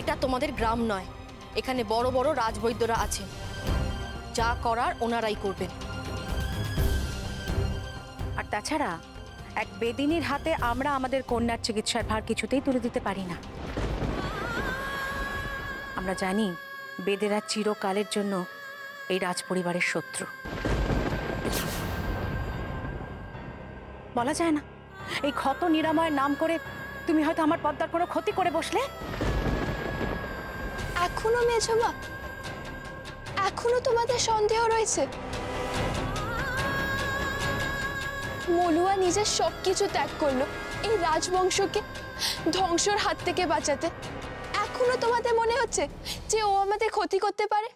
এটা তোমাদের গ্রাম নয়, এখানে বড় বড় রাজবৈদ্যরা আছেন, যা করার ওনারাই করবেন। আর তাছাড়া এক বেদিনীর হাতে আমরা আমাদের কন্যার চিকিৎসার ভার কিছুতেই তুলে দিতে পারি না। আমরা জানি বেদেরা চিরকালের জন্য এই রাজপরিবারের শত্রু। বলা যায় না, এই ক্ষত নিরাময়ের নাম করে তুমি হয়তো আমার পদ্মার কোনো ক্ষতি করে বসলে। এখনো মেজমা, এখনো তোমাদের সন্দেহ রয়েছে? মলুয়া নিজের সবকিছু ত্যাগ করলো এই রাজবংশকে ধ্বংসর হাত থেকে বাঁচাতে। এখনো তোমাদের মনে হচ্ছে যে ও আমাদের ক্ষতি করতে পারে?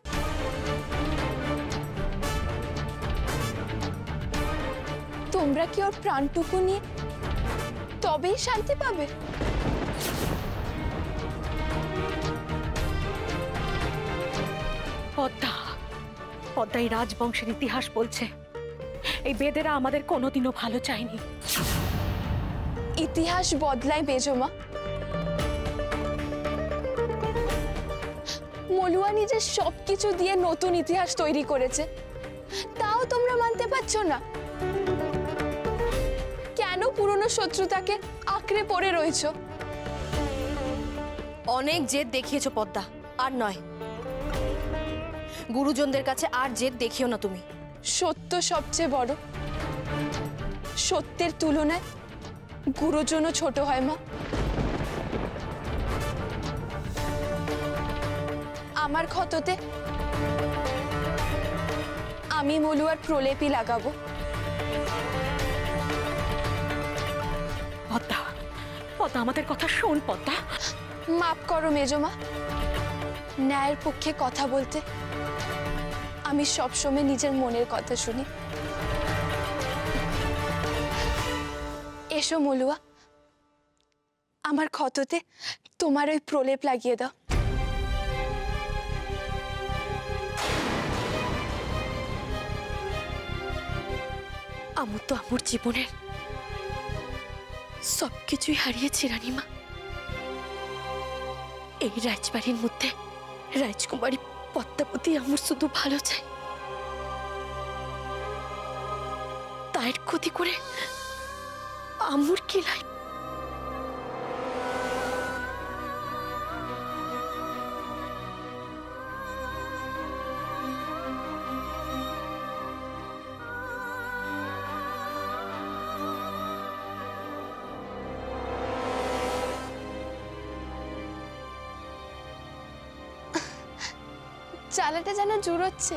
তোমরা কি ওর প্রাণটুকু নিয়ে তবেই শান্তি পাবে? পদ্মা, পদ্মা, এই রাজবংশের ইতিহাস বলছে এই বেদেরা আমাদের কোনোদিনও ভালো চায়নি। ইতিহাস বদলায় বেজমা। মলুয়া নিজের সবকিছু দিয়ে নতুন ইতিহাস তৈরি করেছে, তাও তোমরা মানতে পারছো না। কেন পুরনো শত্রুতাকে আঁকড়ে পড়ে রয়েছো? অনেক জেদ দেখিয়েছো পদ্মা, আর নয়। গুরুজনদের কাছে আর জেদ দেখিও না তুমি। সত্য সবচেয়ে বড়, সত্যের তুলনায় গুরুজনও ছোট হয় মা। আমার ক্ষততে আমি মলুয়ার প্রলেপই লাগাবো। পদ্মা, পদ্মা, আমাদের কথা শোন পদ্মা। মাফ করো মেজমা, ন্যায়ের পক্ষে কথা বলতে আমি সবসময় নিজের মনের কথা শুনি। এসো মলুয়া, আমার ক্ষততে তোমার ওই প্রলেপ লাগিয়ে দাও। আমু তো আমুর জীবনের সবকিছুই হারিয়েছি রানীমা। এই রাজবাড়ির মধ্যে রাজকুমারী পদ্মাবতী আমুর শুধু ভালো চাই। তার ক্ষতি করে আমুর কি লাই? চালাটা যেন জুড়োচ্ছে।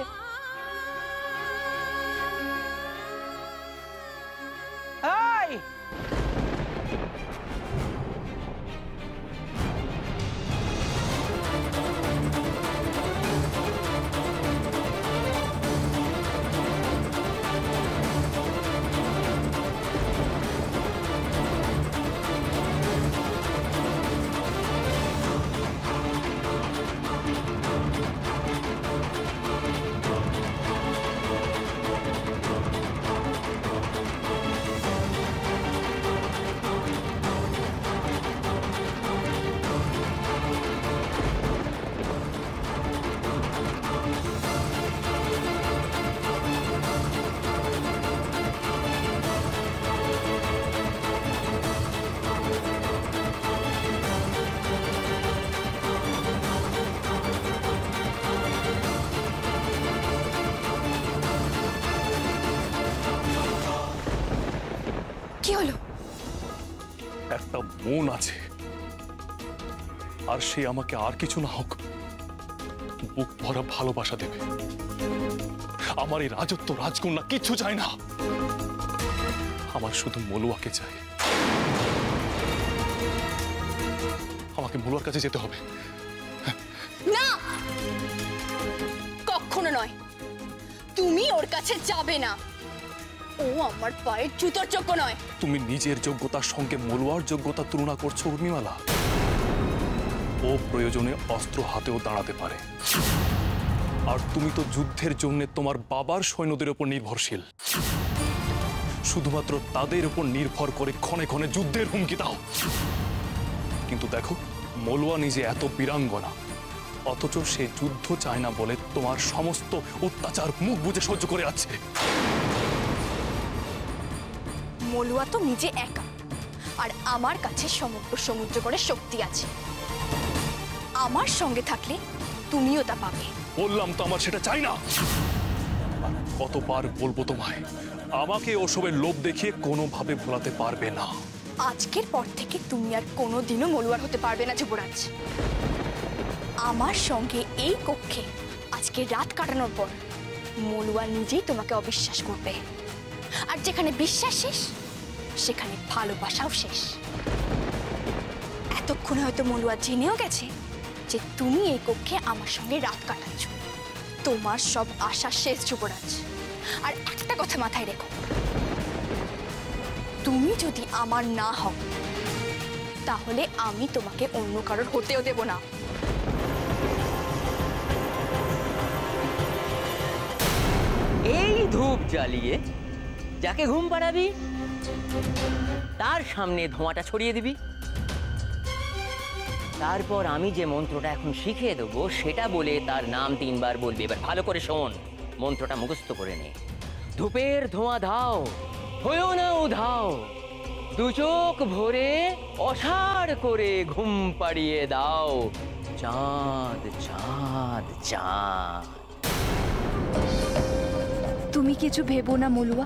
কি হলো? একটা মন আছে, আর সে আমাকে আর কিছু না হোক বুক ভরা ভালোবাসা দেবে। আমার এই রাজত্ব রাজকন্যা কিছু চাই না, আমার শুধু মলুয়াকে চাই। আমাকে মলুয়ার কাছে যেতে হবে। না, কখনো নয়। তুমি ওর কাছে যাবে না। ও আমার পায়ের জুতোর যোগ্য নয়। তুমি নিজের যোগ্যতার সঙ্গে মলুয়ার যোগ্যতা তুলনা করছো উর্মিমালা। ও প্রয়োজনে অস্ত্র হাতেও দাঁড়াতে পারে, আর তুমি তো যুদ্ধের জন্য তোমার বাবার সৈন্যদের উপর নির্ভরশীল। শুধুমাত্র তাদের উপর নির্ভর করে ক্ষণে ক্ষণে যুদ্ধের হুমকি দাও। কিন্তু দেখো, মলুয়া নিজে এত বীরাঙ্গনা, অথচ সে যুদ্ধ চায় না বলে তোমার সমস্ত অত্যাচার মুখ বুজে সহ্য করে আছে। মলুয়া তো নিজে একা, আর আমার কাছে সমগ্র সমুদ্র করে শক্তি আছে। আমার সঙ্গে থাকলে তুমিও তা পাবে। বললাম তো আমার সেটা চাই না। কতবার বলবো তোমায়, আমাকে ওসবের লোভ দেখিয়ে কোনোভাবে ভোলাতে পারবে না। আজকের পর থেকে তুমি আর কোনোদিনও মলুয়ার হতে পারবে না যুবরাজ। আমার সঙ্গে এই কক্ষে আজকে রাত কাটানোর পর মলুয়া নিজেই তোমাকে অবিশ্বাস করবে, আর যেখানে বিশ্বাস শেষ সেখানে ভালোবাসাও শেষ। এতক্ষণে হয়তো মলুয়া জেনেও গেছে যে তুমি এই কক্ষে আমার সঙ্গে রাত কাটাচ্ছ। তোমার সব আশা শেষ যুবরাজ। আর একটা কথা মাথায় রেখো, তুমি যদি আমার না হও তাহলে আমি তোমাকে অন্য কারোর হতেও দেব না। এই ধূপ জ্বালিয়ে যাকে ঘুম পাড়াবি তার সামনে ধোঁয়াটা ছড়িয়ে দিবি। তারপর আমি যে মন্ত্রটা এখন শিখিয়ে দেবো সেটা বলে তার নাম 3 বার বলবি। এবার ভালো করে শোন, মন্ত্রটা মুখস্থ করে নে। ধূপের ধোঁয়া ধাও, হয়েও না উধাও, দু চোখ ভরে অসাড় করে ঘুম পাড়িয়ে দাও, চাঁদ চাঁদ চাঁদ। তুমি কিছু ভেবো না মলুয়া,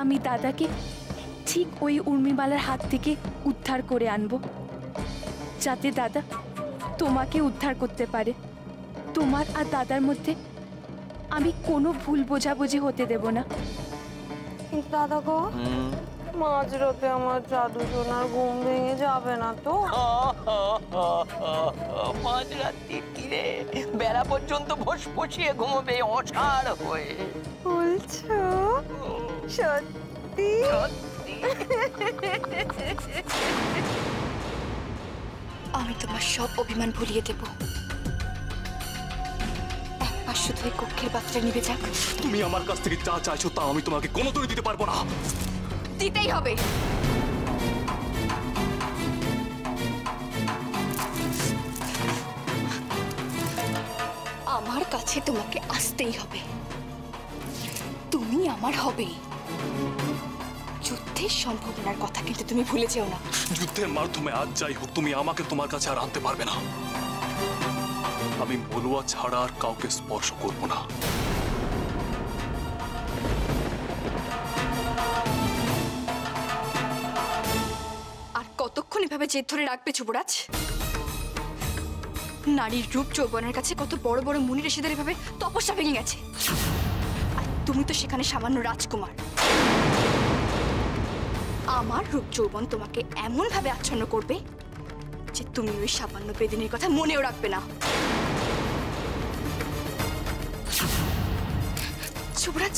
আমি দাদাকে ঠিক ওই উর্মিমালার হাত থেকে উদ্ধার করে আনবো, যাতে দাদা তোমাকে উদ্ধার করতে পারে। তোমার আর দাদার মধ্যে আমি কোনো ভুল বোঝাবুঝি হতে দেব না। দাদা গো, মাঝরাতে আমার জাদু সোনার ঘুম ভেঙে যাবে না তো? মাঝরাত্রির তীরে বেলা পর্যন্ত ফসফসিয়ে ঘুমোবে অসাড় হয়ে। বলছো সত্যি? আমি তোমার সব অভিমান ভুলিয়ে দেব। একবার শুধু এই কক্ষের বাতিটা নিভে যাক। তুমি আমার কাছ থেকে যা চাইছো তা আমি তোমাকে কোনোদিনই দিতে পারবো না। দিতেই হবে। আমার কাছে তোমাকে আসতেই হবে। তুমি আমার হবেই। যুদ্ধের সম্ভাবনার কথা কিন্তু তুমি ভুলে যেও না। যুদ্ধের মাধ্যমে আজ যাই হোক তুমি আমাকে তোমার কাছে আর আনতে পারবে না। আমি মলুয়া ছাড়া আর কাউকে স্পর্শ করব না। আর কতক্ষণ এভাবে জেদ ধরে রাখবে যুবরাজ? নারীর রূপ যৌবনের কাছে কত বড় বড় মুনি ঋষিদের এভাবে তপস্যা ভেঙে গেছে, আর তুমি তো সেখানে সামান্য রাজকুমার। আমার রূপ যৌবন তোমাকে এমন ভাবে আচ্ছন্ন করবে যে তুমি ওই সামান্য বেদিনীর কথা মনেও রাখবে না। যুবরাজ,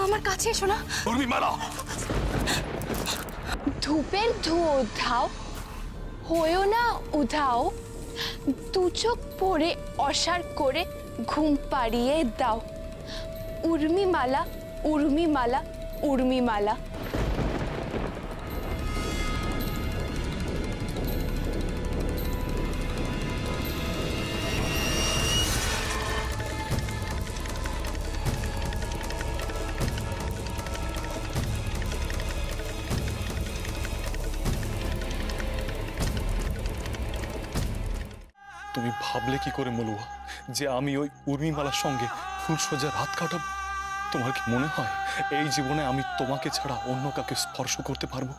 আমার কাছে এসো না। উর্মিমালা, ধূপের ধুয়ো উধাও, হয়েও না উধাও, দু চোখ পরে অসাড় করে ঘুম পাড়িয়ে দাও, উর্মিমালা উর্মিমালা উর্মিমালা। তুমি ভাবলে কি করে মলুয়া যে আমি ওই উর্মিমালার সঙ্গে ফুলসজ্জা রাত কাটাবো? তোমার কি মনে হয় এই জীবনে আমি তোমাকে ছাড়া অন্য কাকে স্পর্শ করতে পারবো?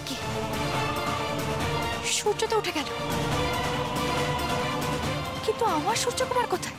কি সূর্য তো উঠে গেল, কিন্তু আমার সূর্যকুমার কোথায়?